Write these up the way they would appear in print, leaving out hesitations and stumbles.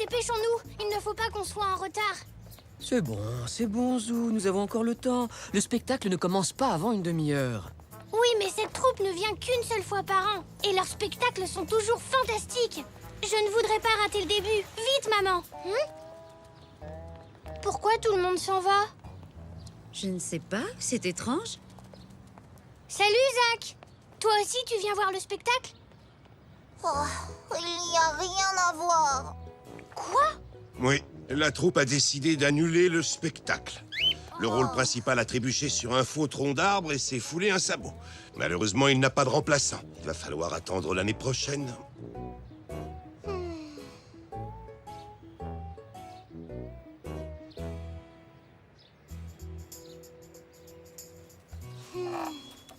dépêchons-nous. Il ne faut pas qu'on soit en retard. C'est bon, Zou, nous avons encore le temps. Le spectacle ne commence pas avant une demi-heure. Oui, mais cette troupe ne vient qu'une seule fois par an. Et leurs spectacles sont toujours fantastiques. Je ne voudrais pas rater le début. Vite, maman. Pourquoi tout le monde s'en va? Je ne sais pas, c'est étrange. Salut, Zach. Toi aussi, tu viens voir le spectacle? Oh, il n'y a rien à voir. Quoi? Oui, la troupe a décidé d'annuler le spectacle. Le rôle principal a trébuché sur un faux tronc d'arbre et s'est foulé un sabot. Malheureusement, il n'a pas de remplaçant. Il va falloir attendre l'année prochaine.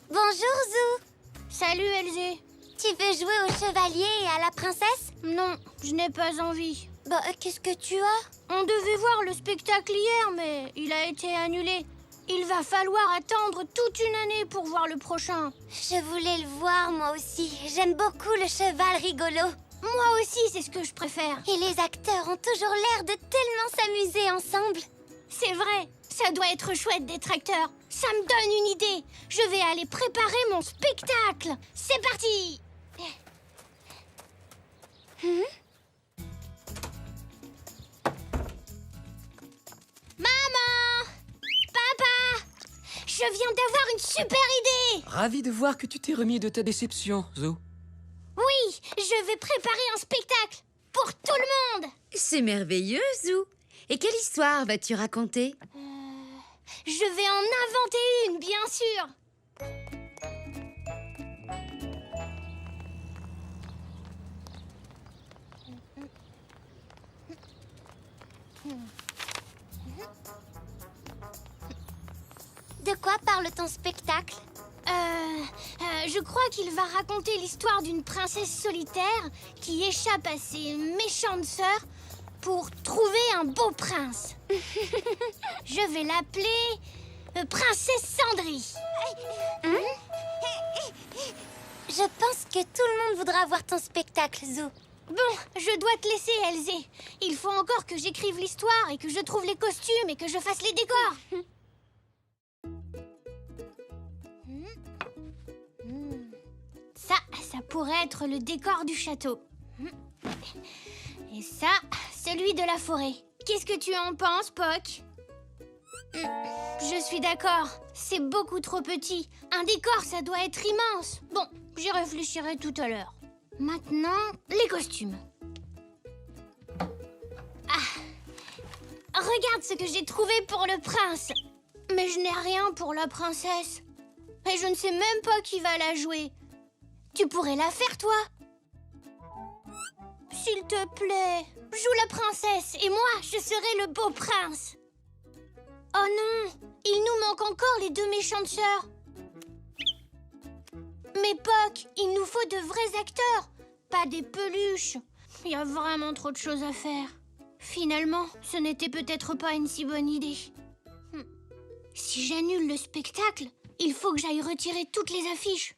Bonjour, Zou. Salut, Elzé. Tu veux jouer au chevalier et à la princesse? Non, je n'ai pas envie. Bah, qu'est-ce que tu as? On devait voir le spectacle hier, mais il a été annulé. Il va falloir attendre toute une année pour voir le prochain. Je voulais le voir, moi aussi. J'aime beaucoup le cheval rigolo. Moi aussi, c'est ce que je préfère. Et les acteurs ont toujours l'air de tellement s'amuser ensemble. C'est vrai, ça doit être chouette d'être acteur. Ça me donne une idée. Je vais aller préparer mon spectacle. C'est parti. Maman! Papa! Je viens d'avoir une super idée! Ravi de voir que tu t'es remis de ta déception, Zou. Oui, je vais préparer un spectacle pour tout le monde! C'est merveilleux, Zou. Et quelle histoire vas-tu raconter? Je vais en inventer une, bien sûr! De quoi parle ton spectacle? Je crois qu'il va raconter l'histoire d'une princesse solitaire qui échappe à ses méchantes sœurs pour trouver un beau prince. Je vais l'appeler Princesse Cendrie. Je pense que tout le monde voudra voir ton spectacle, Zou. Bon, je dois te laisser, Elzé. Il faut encore que j'écrive l'histoire et que je trouve les costumes et que je fasse les décors. Ça pourrait être le décor du château. Et ça, celui de la forêt. Qu'est-ce que tu en penses, Poc? Je suis d'accord, c'est beaucoup trop petit. Un décor, ça doit être immense. Bon, j'y réfléchirai tout à l'heure. Maintenant, les costumes. Regarde ce que j'ai trouvé pour le prince. Mais je n'ai rien pour la princesse. Et je ne sais même pas qui va la jouer. Tu pourrais la faire, toi? S'il te plaît, joue la princesse et moi, je serai le beau prince. Oh non, il nous manque encore les deux méchantes sœurs. Mais Poc, il nous faut de vrais acteurs, pas des peluches. Il y a vraiment trop de choses à faire. Finalement, ce n'était peut-être pas une si bonne idée. Si j'annule le spectacle, il faut que j'aille retirer toutes les affiches.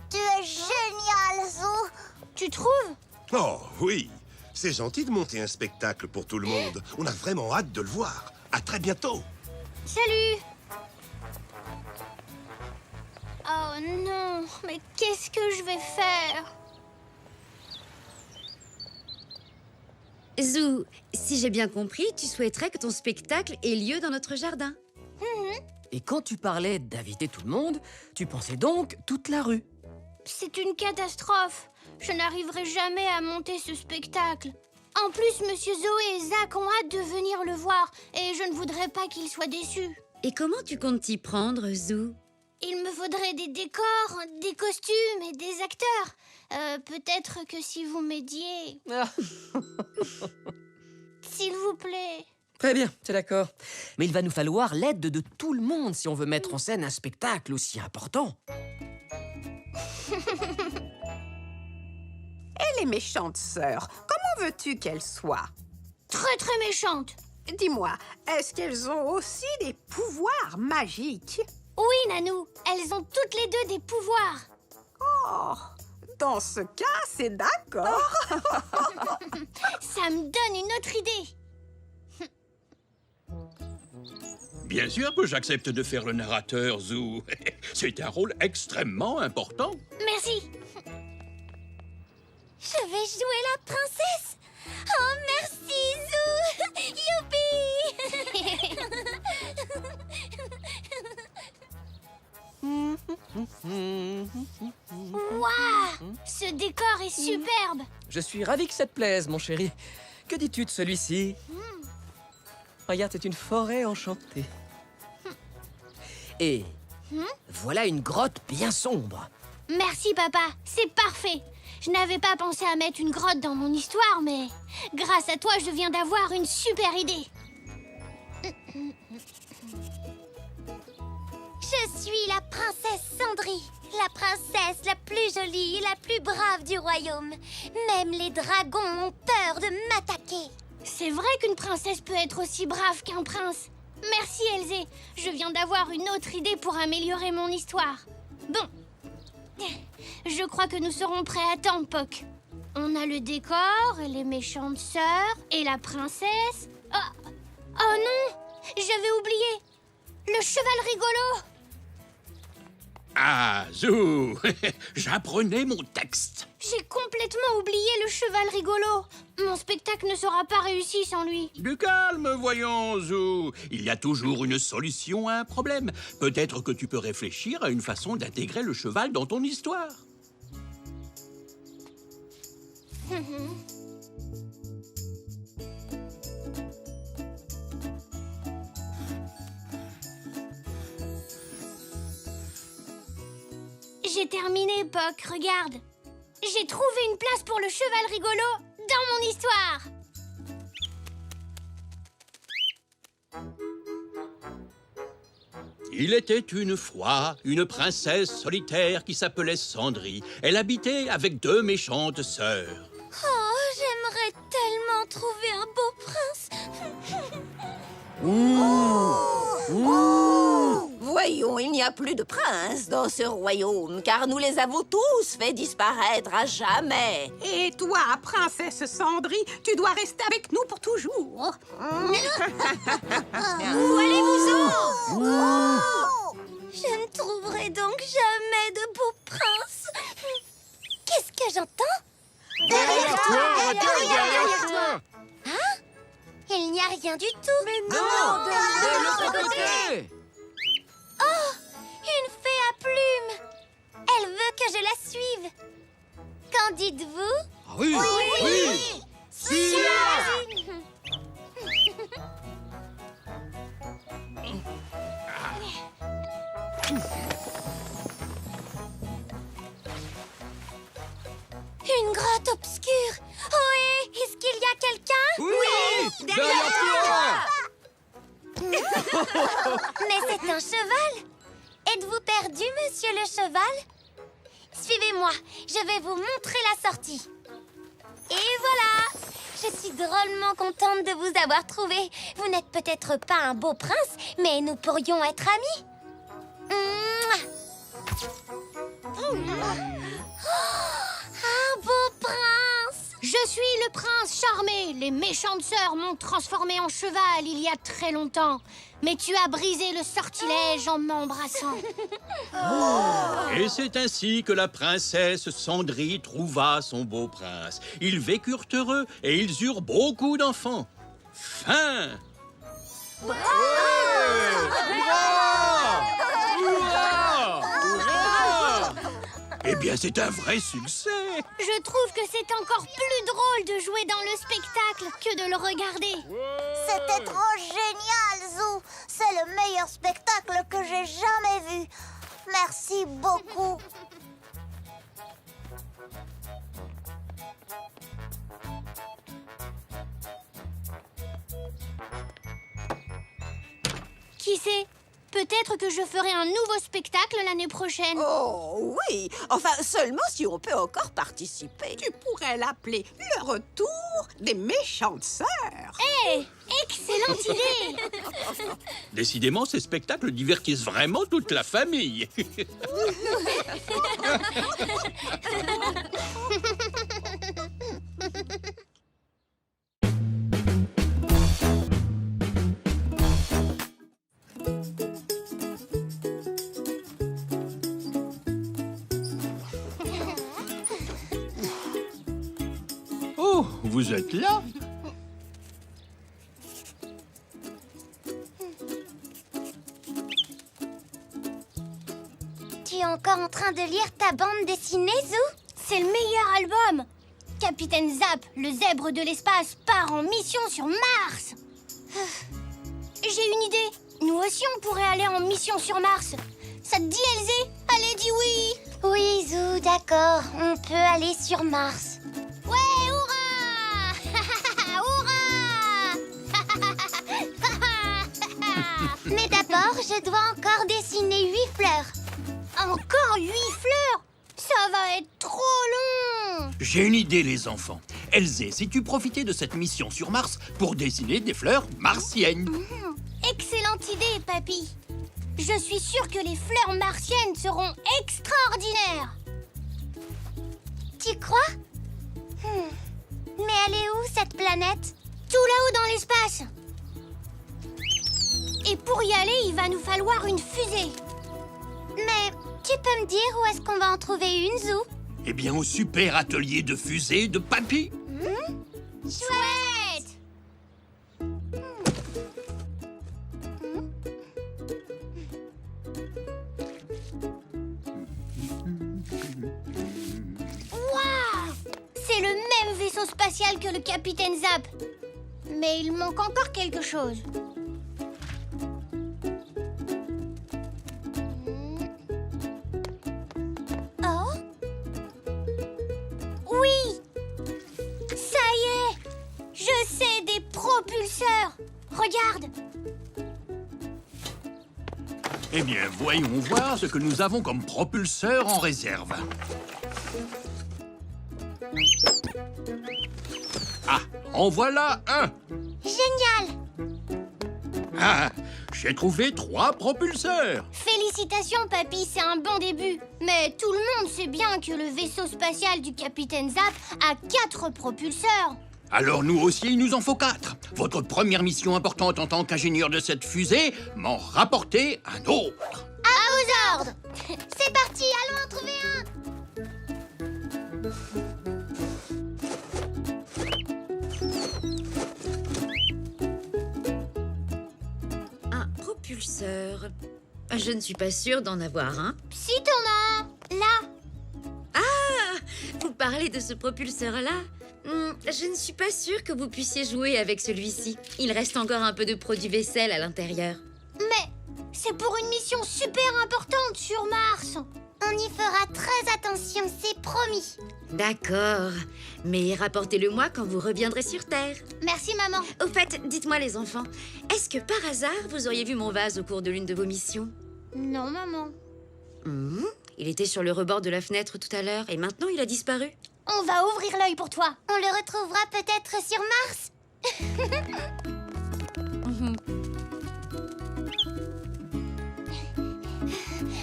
Tu es génial, Zou. Tu trouves? Oh, oui. C'est gentil de monter un spectacle pour tout le monde. On a vraiment hâte de le voir. À très bientôt. Salut! Oh non, mais qu'est-ce que je vais faire? Zou, si j'ai bien compris, tu souhaiterais que ton spectacle ait lieu dans notre jardin. Et quand tu parlais d'inviter tout le monde, tu pensais donc toute la rue. C'est une catastrophe. Je n'arriverai jamais à monter ce spectacle. En plus, Monsieur Zoé et Zach ont hâte de venir le voir et je ne voudrais pas qu'ils soient déçus. Et comment tu comptes t'y prendre, Zou? Il me faudrait des décors, des costumes et des acteurs. Peut-être que si vous m'aidiez... S'il vous plaît. Très bien, c'est d'accord. Mais il va nous falloir l'aide de tout le monde si on veut mettre en scène un spectacle aussi important. Et les méchantes sœurs, comment veux-tu qu'elles soient? Très très méchante. Dis-moi, est-ce qu'elles ont aussi des pouvoirs magiques? Oui, Nanou, elles ont toutes les deux des pouvoirs. Oh, dans ce cas, c'est d'accord. Ça me donne une autre idée. Bien sûr que j'accepte de faire le narrateur, Zou. C'est un rôle extrêmement important. Merci. Je vais jouer la princesse. Oh, merci, Zou. Youpi. Waouh! Ce décor est superbe. Je suis ravi que ça te plaise, mon chéri. Que dis-tu de celui-ci? Regarde, c'est une forêt enchantée. Et voilà une grotte bien sombre. Merci, papa. C'est parfait. Je n'avais pas pensé à mettre une grotte dans mon histoire, mais grâce à toi, je viens d'avoir une super idée. Je suis la princesse Cendrie, la princesse la plus jolie et la plus brave du royaume. Même les dragons ont peur de m'attaquer. C'est vrai qu'une princesse peut être aussi brave qu'un prince. Merci, Elzé. Je viens d'avoir une autre idée pour améliorer mon histoire. Bon. Je crois que nous serons prêts à temps, Poc. On a le décor, les méchantes sœurs et la princesse. Oh non! J'avais oublié. Le cheval rigolo. Ah, Zou. J'apprenais mon texte. J'ai complètement oublié le cheval rigolo. Mon spectacle ne sera pas réussi sans lui. Du calme, voyons, Zou. Il y a toujours une solution à un problème. Peut-être que tu peux réfléchir à une façon d'intégrer le cheval dans ton histoire. J'ai terminé, Poc, regarde. J'ai trouvé une place pour le cheval rigolo dans mon histoire. Il était une fois une princesse solitaire qui s'appelait Cendrie. Elle habitait avec 2 méchantes sœurs. Oh, j'aimerais tellement trouver un beau prince. Voyons, il n'y a plus de princes dans ce royaume, car nous les avons tous fait disparaître à jamais. Et toi, princesse Cendrie, tu dois rester avec nous pour toujours. Où allez-vous-en? Je ne trouverai donc jamais de beau prince. Qu'est-ce que j'entends? Derrière toi, derrière toi. Hein? Il n'y a rien du tout. Mais Non, de l'autre côté. Oh, une fée à plumes. Elle veut que je la suive. Qu'en dites-vous? Ah oui, oui. Une grotte obscure. Ohé, est-ce qu'il y a quelqu'un? Oui, derrière toi. Mais c'est un cheval. Êtes-vous perdu, monsieur le cheval? Suivez-moi, je vais vous montrer la sortie. Et voilà! Je suis drôlement contente de vous avoir trouvé. Vous n'êtes peut-être pas un beau prince, mais nous pourrions être amis. Mouah. Oh, un beau prince! Je suis le prince charmé. Les méchantes sœurs m'ont transformé en cheval il y a très longtemps. Mais tu as brisé le sortilège en m'embrassant. Et c'est ainsi que la princesse Cendrie trouva son beau prince. Ils vécurent heureux et ils eurent beaucoup d'enfants. Fin. Eh bien, c'est un vrai succès. Je trouve que c'est encore plus drôle de jouer dans le spectacle que de le regarder. C'était trop génial, Zou. C'est le meilleur spectacle que j'ai jamais vu. Merci beaucoup. Qui sait? Peut-être que je ferai un nouveau spectacle l'année prochaine. Oh oui, enfin seulement si on peut encore participer. Tu pourrais l'appeler le retour des méchantes sœurs. Hé, excellente idée! Décidément, ces spectacles divertissent vraiment toute la famille. vous êtes là? Tu es encore en train de lire ta bande dessinée, Zou? C'est le meilleur album. Capitaine Zap, le zèbre de l'espace, part en mission sur Mars. J'ai une idée. Nous aussi, on pourrait aller en mission sur Mars. Ça te dit, Elzé? Allez, dis oui. Oui, Zou, d'accord. On peut aller sur Mars. Ouais, hurrah! Hurrah! Mais d'abord, je dois encore dessiner 8 fleurs. Encore 8 fleurs? Ça va être trop long. J'ai une idée, les enfants. Elzé, si tu profitais de cette mission sur Mars pour dessiner des fleurs martiennes. Excellente idée, papy. Je suis sûre que les fleurs martiennes seront extraordinaires. Tu crois? Mais elle est où, cette planète? Tout là-haut dans l'espace. Et pour y aller, il va nous falloir une fusée. Mais tu peux me dire où est-ce qu'on va en trouver une, Zou? Eh bien, au super atelier de fusée de Papy. Chouette! Waouh! C'est le même vaisseau spatial que le Capitaine Zap. Mais il manque encore quelque chose. Oh? Oui! Ça y est! Je sais, des propulseurs! Regarde! Eh bien, voyons voir ce que nous avons comme propulseur en réserve. Ah, en voilà un. Génial! Ah, j'ai trouvé 3 propulseurs. Félicitations, papy, c'est un bon début. Mais tout le monde sait bien que le vaisseau spatial du Capitaine Zap a 4 propulseurs. Alors nous aussi, il nous en faut 4. Votre première mission importante en tant qu'ingénieur de cette fusée, m'en rapporter un autre. À vos ordres! C'est parti, allons en trouver un! Un propulseur. Je ne suis pas sûre d'en avoir un. Si t'en as un, là. Vous parlez de ce propulseur-là? Je ne suis pas sûre que vous puissiez jouer avec celui-ci. Il reste encore un peu de produit vaisselle à l'intérieur. Mais c'est pour une mission super importante sur Mars. On y fera très attention, c'est promis. D'accord. Mais rapportez-le-moi quand vous reviendrez sur Terre. Merci, maman. Au fait, dites-moi les enfants, est-ce que par hasard vous auriez vu mon vase au cours de l'une de vos missions? Non, maman. Il était sur le rebord de la fenêtre tout à l'heure et maintenant il a disparu. On va ouvrir l'œil pour toi. On le retrouvera peut-être sur Mars.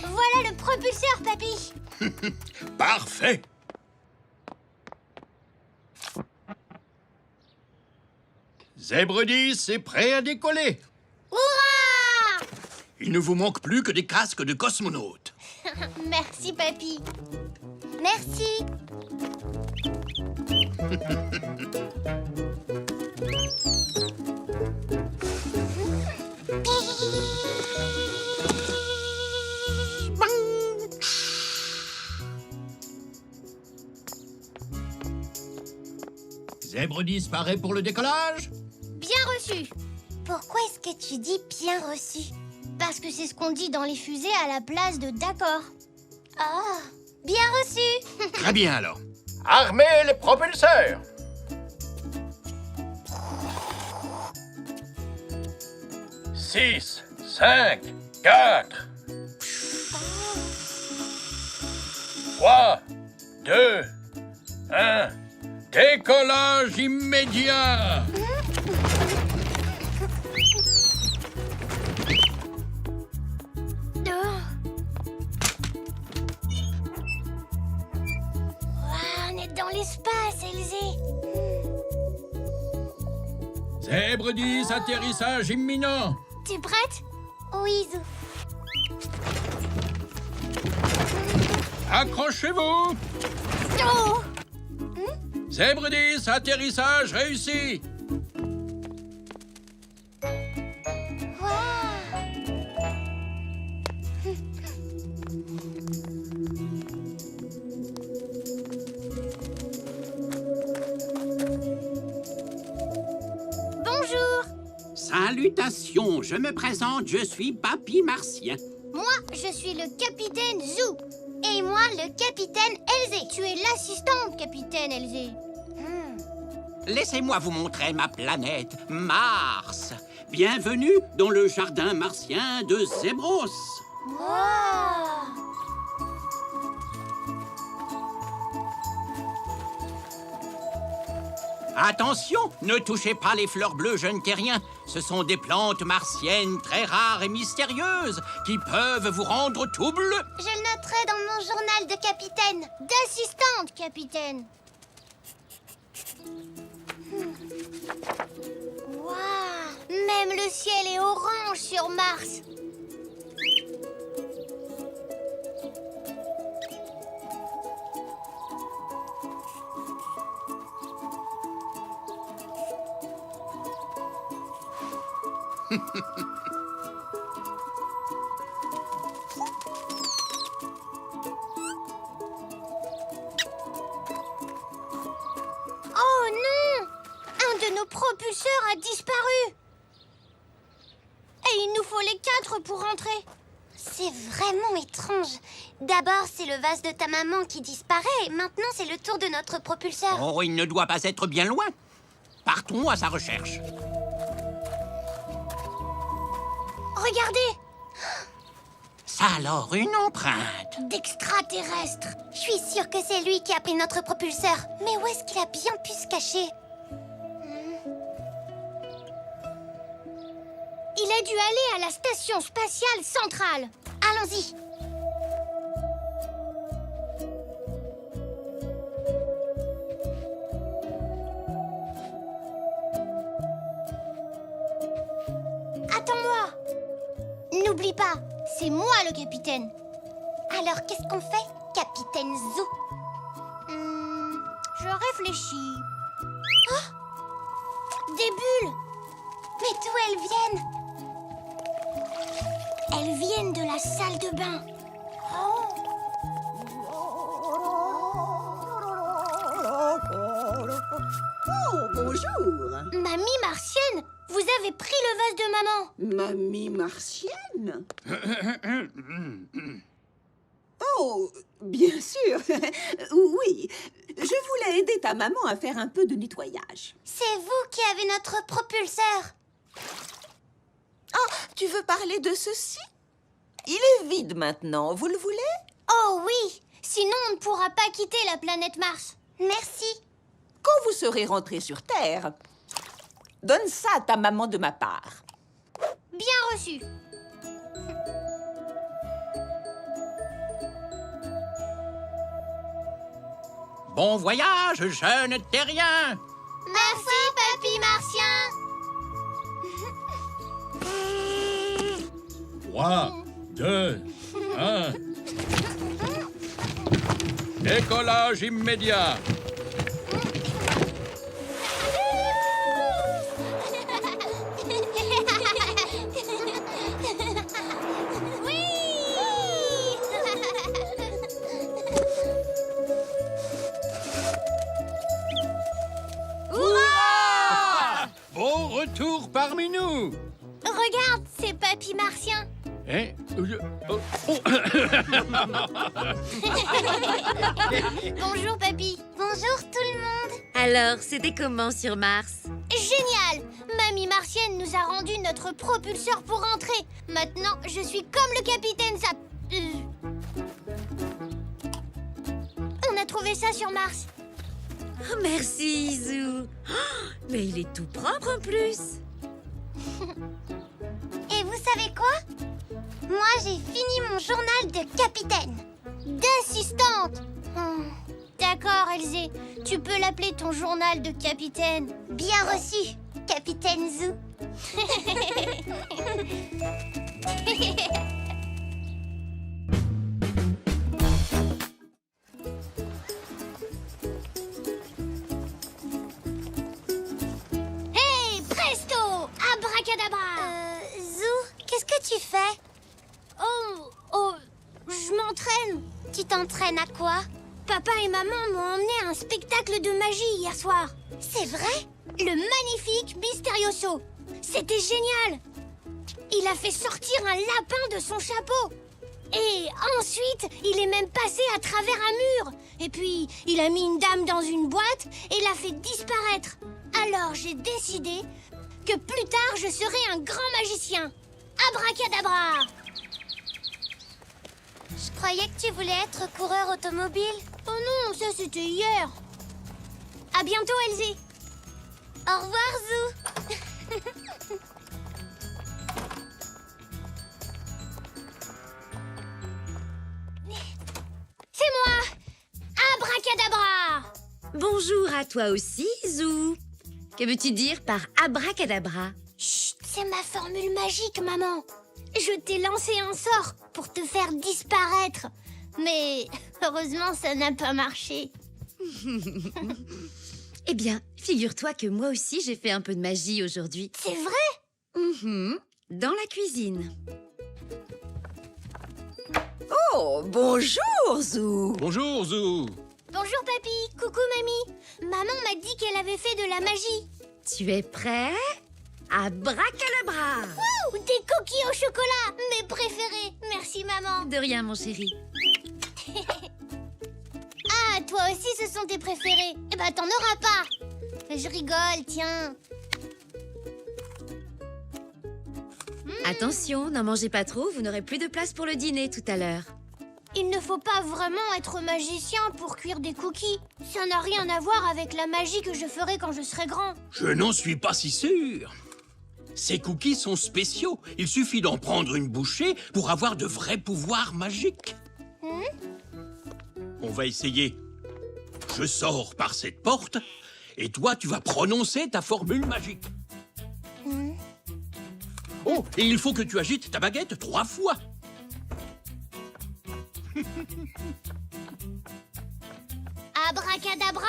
Voilà le propulseur, papy. Parfait. Zèbre 10 est prêt à décoller. Hurrah! Il ne vous manque plus que des casques de cosmonautes. Merci, papy. Merci. Zèbre 10 paraît pour le décollage. Bien reçu. Pourquoi est-ce que tu dis bien reçu? Parce que c'est ce qu'on dit dans les fusées à la place de d'accord. Oh, bien reçu. Très bien alors. Armez les propulseurs. Six, 5, 4. 3, 2, 1. Décollage immédiat. On est dans l'espace, Elzé. Zèbre 10, atterrissage imminent. T'es prête? Oui, Zou. Accrochez-vous. Oh! Zèbre 10, atterrissage réussi. Bonjour. Salutations, je me présente, je suis Papy Martien. Moi, je suis le capitaine Zou. Et moi, le capitaine Elzé. Tu es l'assistante, capitaine Elzé. Laissez-moi vous montrer ma planète, Mars. Bienvenue dans le jardin martien de Zébros. Attention, ne touchez pas les fleurs bleues, jeunes terriens. Ce sont des plantes martiennes très rares et mystérieuses qui peuvent vous rendre tout bleu. Je le noterai dans mon journal de capitaine. D'assistante, capitaine. Waouh! Même le ciel est orange sur Mars. Oh non! Un de nos propulseurs a disparu. Et il nous faut les 4 pour rentrer. C'est vraiment étrange. D'abord, c'est le vase de ta maman qui disparaît. Et maintenant, c'est le tour de notre propulseur. Oh, il ne doit pas être bien loin. Partons à sa recherche. Regardez! Ça alors, une empreinte. D'extraterrestres. Je suis sûre que c'est lui qui a pris notre propulseur. Mais où est-ce qu'il a bien pu se cacher? Il a dû aller à la station spatiale centrale. Allons-y. Attends-moi. N'oublie pas, c'est moi le capitaine. Alors, qu'est-ce qu'on fait, capitaine Zou? Je réfléchis. Oh! Des bulles. Mais d'où elles viennent? Elles viennent de la salle de bain. Oh, bonjour. Mamie martienne, vous avez pris le vase de maman. Mamie martienne? Oh, bien sûr. Oui, je voulais aider ta maman à faire un peu de nettoyage. C'est vous qui avez notre propulseur. Oh, tu veux parler de ceci? Il est vide maintenant, vous le voulez? Oh oui, sinon on ne pourra pas quitter la planète Mars. Merci. Quand vous serez rentré sur Terre, donne ça à ta maman de ma part. Bien reçu. Bon voyage, jeune terrien. Merci, papy martien. 3, 2, 1. Décollage immédiat. Bon retour parmi nous. Regarde, c'est papy martien. Hein? Oh. Bonjour, papy. Bonjour tout le monde. Alors, c'était comment sur Mars? Génial! Mamie martienne nous a rendu notre propulseur pour rentrer. Maintenant, je suis comme le capitaine Zap. On a trouvé ça sur Mars. Oh, merci, Zou. Oh, mais il est tout propre en plus. Et vous savez quoi? Moi, j'ai fini mon journal de capitaine. D'assistante. D'accord, Elzé. Tu peux l'appeler ton journal de capitaine. Bien reçu, capitaine Zou. je m'entraîne. Tu t'entraînes à quoi? Papa et maman m'ont emmené à un spectacle de magie hier soir. C'est vrai? Le magnifique Mysterioso. C'était génial. Il a fait sortir un lapin de son chapeau. Et ensuite, il est même passé à travers un mur. Et puis, il a mis une dame dans une boîte et l'a fait disparaître. Alors, j'ai décidé que plus tard, je serai un grand magicien. Abracadabra! Je croyais que tu voulais être coureur automobile. Oh non, ça c'était hier. À bientôt, Elsie. Au revoir, Zou. C'est moi! Abracadabra! Bonjour à toi aussi, Zou. Que veux-tu dire par abracadabra? Chut, c'est ma formule magique, maman. Je t'ai lancé un sort pour te faire disparaître. Mais heureusement, ça n'a pas marché. Eh bien, figure-toi que moi aussi, j'ai fait un peu de magie aujourd'hui. C'est vrai? Dans la cuisine. Oh, bonjour, Zou. Bonjour, Zou. Bonjour, papy. Coucou, mamie. Maman m'a dit qu'elle avait fait de la magie. Tu es prêt? Abracadabra! Ouh, des cookies au chocolat, mes préférés. Merci, maman. De rien, mon chéri. Ah, toi aussi, ce sont tes préférés. Eh ben, t'en auras pas. Je rigole, tiens. Attention, n'en mangez pas trop, vous n'aurez plus de place pour le dîner tout à l'heure. Il ne faut pas vraiment être magicien pour cuire des cookies. Ça n'a rien à voir avec la magie que je ferai quand je serai grand. Je n'en suis pas si sûr. Ces cookies sont spéciaux. Il suffit d'en prendre une bouchée pour avoir de vrais pouvoirs magiques. On va essayer. Je sors par cette porte et toi, tu vas prononcer ta formule magique. Oh, et il faut que tu agites ta baguette 3 fois. Abracadabra.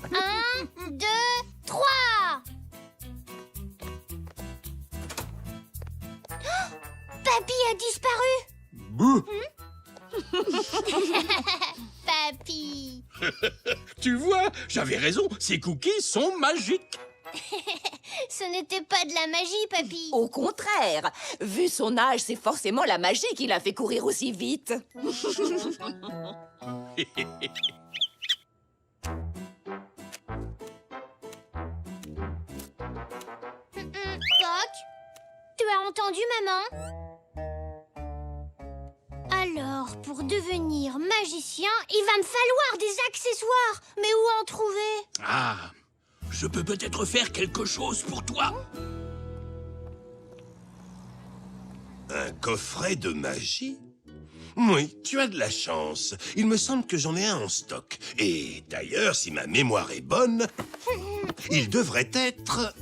1, 2, 3. Papy a disparu. Bouh. Papy. Tu vois, j'avais raison, ces cookies sont magiques. Ce n'était pas de la magie, papy. Au contraire, vu son âge, c'est forcément la magie qui l'a fait courir aussi vite. Poc, tu as entendu, maman? Alors, pour devenir magicien, il va me falloir des accessoires. Mais où en trouver? Ah, je peux peut-être faire quelque chose pour toi. Un coffret de magie? Oui, tu as de la chance. Il me semble que j'en ai un en stock. Et d'ailleurs, si ma mémoire est bonne, il devrait être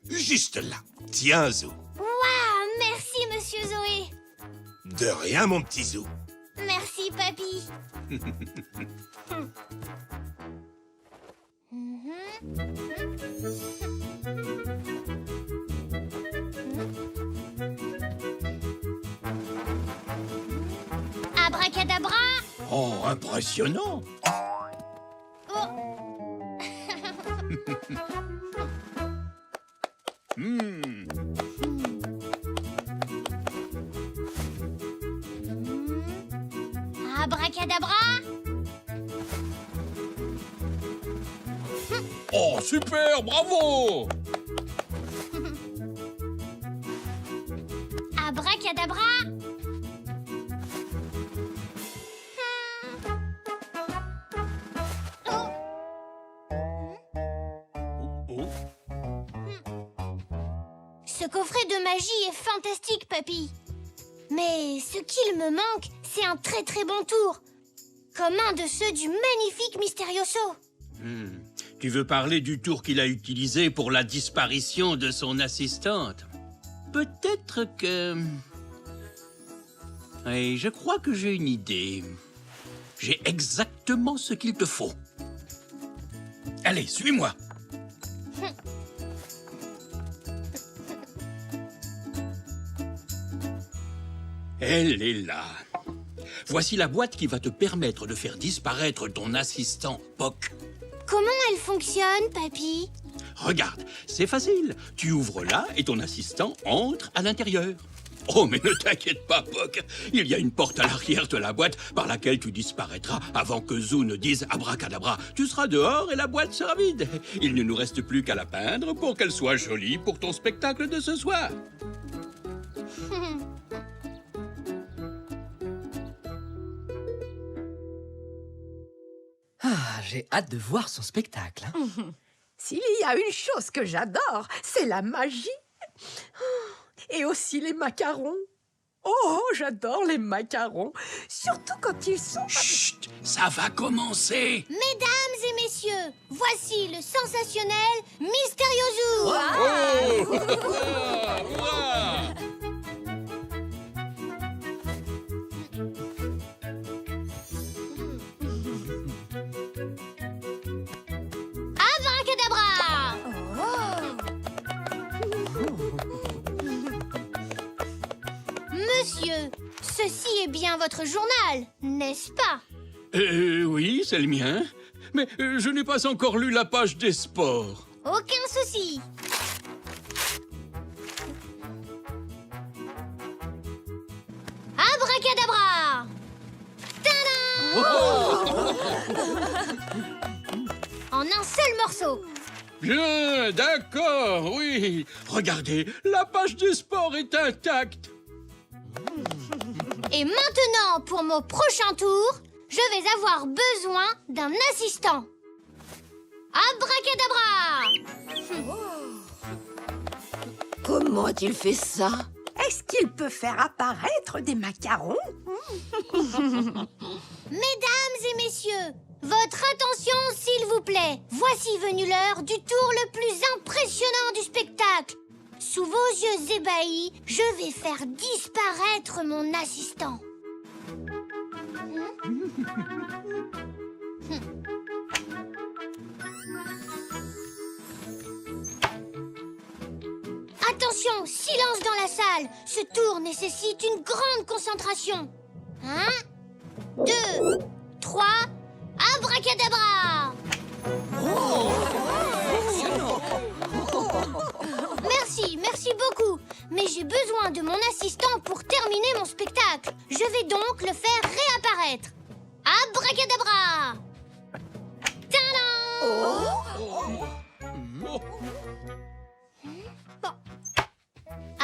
juste là. Tiens, Zou. Waouh, merci, monsieur Zoé. De rien, mon petit Zou. Merci, papy. Abracadabra. Oh, impressionnant. Abracadabra. Oh, super, bravo. Abracadabra. Oh. Ce coffret de magie est fantastique, papy. Mais ce qu'il me manque, c'est un très très bon tour. Comme un de ceux du magnifique Mysterioso. Tu veux parler du tour qu'il a utilisé pour la disparition de son assistante? Peut-être que... Oui, je crois que j'ai une idée. J'ai exactement ce qu'il te faut. Allez, suis-moi. Elle est là. Voici la boîte qui va te permettre de faire disparaître ton assistant, Poc. Comment elle fonctionne, papy? Regarde, c'est facile. Tu ouvres là et ton assistant entre à l'intérieur. Oh, mais ne t'inquiète pas, Poc. Il y a une porte à l'arrière de la boîte par laquelle tu disparaîtras avant que Zou ne dise abracadabra. Tu seras dehors et la boîte sera vide. Il ne nous reste plus qu'à la peindre pour qu'elle soit jolie pour ton spectacle de ce soir. Ah, j'ai hâte de voir son spectacle. Hein. S'il y a une chose que j'adore, c'est la magie. Et aussi les macarons. Oh, j'adore les macarons. Surtout quand ils sont... Chut, ça va commencer. Mesdames et messieurs, voici le sensationnel Mysterioso. Abracadabra! Monsieur, ceci est bien votre journal, n'est-ce pas? Oui, c'est le mien. Mais je n'ai pas encore lu la page des sports. Aucun souci. Abracadabra! Tadam! En un seul morceau. Bien, d'accord, oui. Regardez, la page des sports est intacte. Et maintenant, pour mon prochain tour, je vais avoir besoin d'un assistant. Abracadabra! Comment a-t-il fait ça? Est-ce qu'il peut faire apparaître des macarons? Mesdames et messieurs, votre attention s'il vous plaît. Voici venue l'heure du tour le plus impressionnant du spectacle. Sous vos yeux ébahis, je vais faire disparaître mon assistant. Attention, silence dans la salle. Ce tour nécessite une grande concentration. 1, 2, 3, abracadabra! Merci beaucoup. Mais j'ai besoin de mon assistant pour terminer mon spectacle. Je vais donc le faire réapparaître. Abracadabra! Tadam!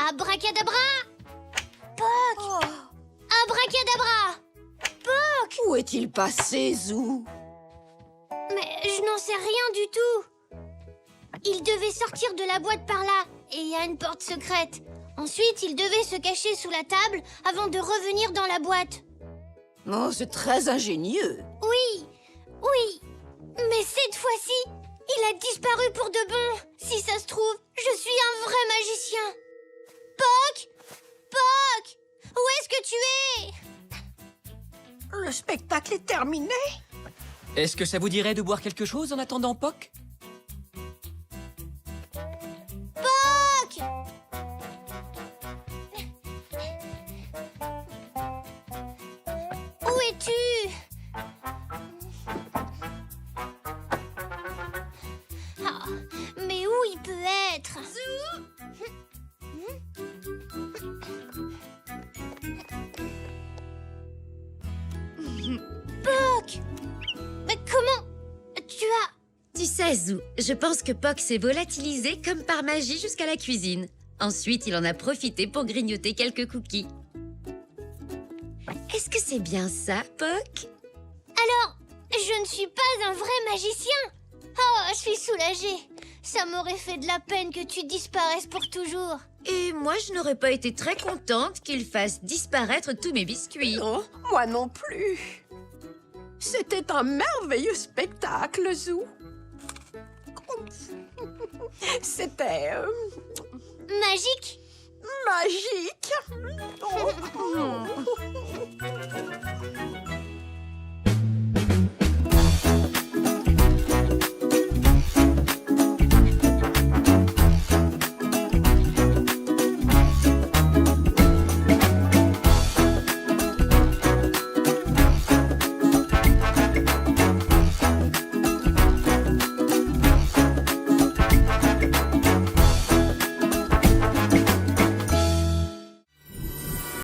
Abracadabra! Poc! Abracadabra! Poc! Où est-il passé, Zou? Mais je n'en sais rien du tout. Il devait sortir de la boîte par là, et il y a une porte secrète. Ensuite, il devait se cacher sous la table avant de revenir dans la boîte. Oh, c'est très ingénieux. Oui, mais cette fois-ci, il a disparu pour de bon. Si ça se trouve, je suis un vrai magicien. Poc! Poc! Où est-ce que tu es? Le spectacle est terminé. Est-ce que ça vous dirait de boire quelque chose en attendant Poc? Poc! Où es-tu? Ah, mais où il peut être? Poc! Mais comment? Tu as... Tu sais, Zou, je pense que Poc s'est volatilisé comme par magie jusqu'à la cuisine. Ensuite, il en a profité pour grignoter quelques cookies. Est-ce que c'est bien ça, Poc? Alors, je ne suis pas un vrai magicien. Oh, je suis soulagée. Ça m'aurait fait de la peine que tu disparaisses pour toujours. Et moi, je n'aurais pas été très contente qu'il fasse disparaître tous mes biscuits. Non, moi non plus. C'était un merveilleux spectacle, Zou. C'était... Magique? magique.